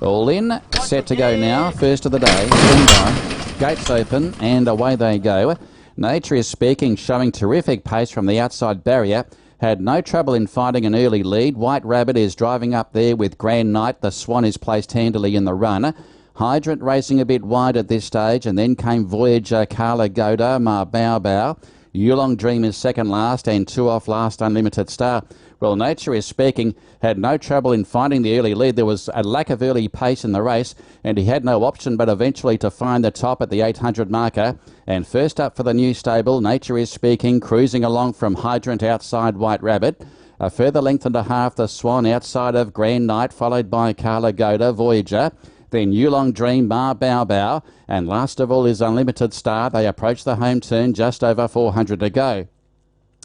All in, set to go now. First of the day, standby, gates open, and away they go. Nature is Speaking, showing terrific pace from the outside barrier. Had no trouble in finding an early lead. White Rabbit is driving up there with Grand Knight. The Swan is placed handily in the run. Hydrant racing a bit wide at this stage, and then came Voyager, Carla Goda, Ma Bao Bao. Yulong Dream is second last, and two off last, Unlimited Star. Well, Nature is Speaking had no trouble in finding the early lead. There was a lack of early pace in the race, and he had no option but eventually to find the top at the 800 marker. And first up for the new stable, Nature is Speaking, cruising along from Hydrant outside White Rabbit. A further length and a half, the Swan outside of Grand Knight, followed by Carla Goda, Voyager. Then Yulong Dream, Ma Bao Bao, and last of all is Unlimited Star. They approach the home turn, just over 400 to go.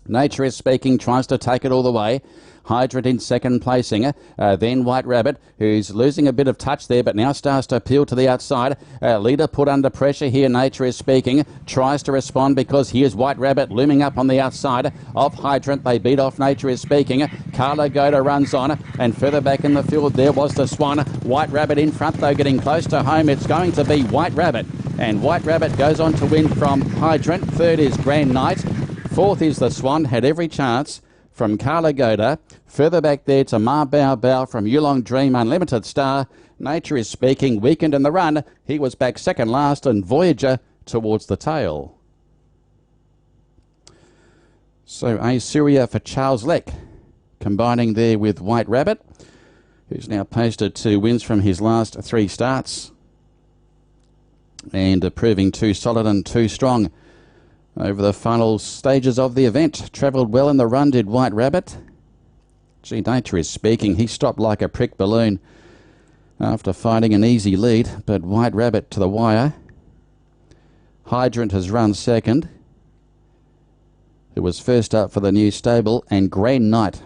Nature is Speaking tries to take it all the way. Hydrant in second placing. Then White Rabbit, who's losing a bit of touch there, but now starts to appeal to the outside. Leader put under pressure here. Nature is Speaking tries to respond because here's White Rabbit looming up on the outside of Hydrant. They beat off Nature is Speaking. Carla Goda runs on, and further back in the field there was the Swan. White Rabbit in front though, getting close to home. It's going to be White Rabbit, and White Rabbit goes on to win from Hydrant. Third is Grand Knight. Fourth is the Swan, had every chance from Carla Goda. Further back there to Ma Bao Bao from Yulong Dream, Unlimited Star. Nature is Speaking, weakened in the run. He was back second last, and Voyager towards the tail. So Assyria for Charles Leck, combining there with White Rabbit, who's now posted 2 wins from his last 3 starts, and proving too solid and too strong over the final stages of the event. Travelled well in the run, did White Rabbit. Gee, Nature is Speaking. He stopped like a prick balloon after finding an easy lead, but White Rabbit to the wire. Hydrant has run second, who was first up for the new stable, and Grand Knight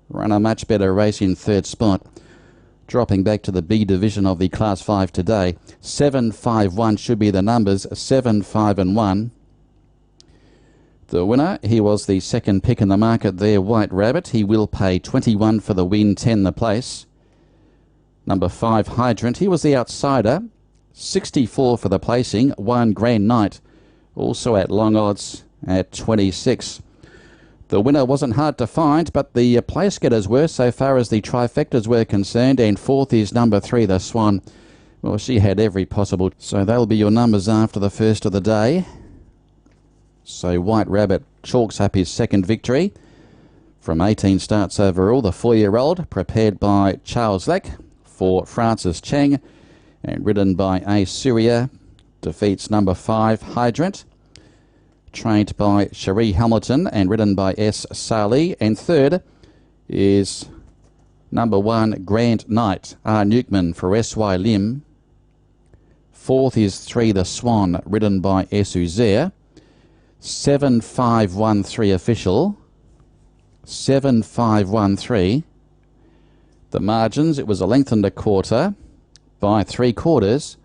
ran a much better race in third spot, dropping back to the B division of the Class 5 today. 7, 5, 1 should be the numbers. 7, 5 and 1. The winner, he was the second pick in the market there, White Rabbit. He will pay 21 for the win, 10 the place. Number 5, Hydrant. He was the outsider. 64 for the placing. 1, Grand Knight, also at long odds at 26. The winner wasn't hard to find, but the place getters were, so far as the trifectas were concerned. And fourth is number 3, the Swan. Well, she had every possible. So they'll be your numbers after the first of the day. So White Rabbit chalks up his second victory from 18 starts overall. The 4-year-old, prepared by Charles Leck for Francis Cheng and ridden by Assyria, defeats number 5, Hydrant, trained by Cherie Hamilton and ridden by S. Salih. And third is number 1, Grand Knight, R. Newkman for S.Y. Lim. Fourth is 3, the Swan, ridden by S. Uzair. 7513 official. 7513. The margins, it was a length and a quarter by 3/4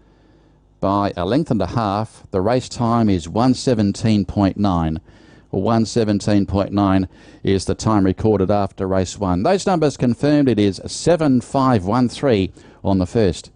by a length and a half. The race time is 1:17.9. 1:17.9 is the time recorded after race 1. Those numbers confirmed. It is 7513 on the first.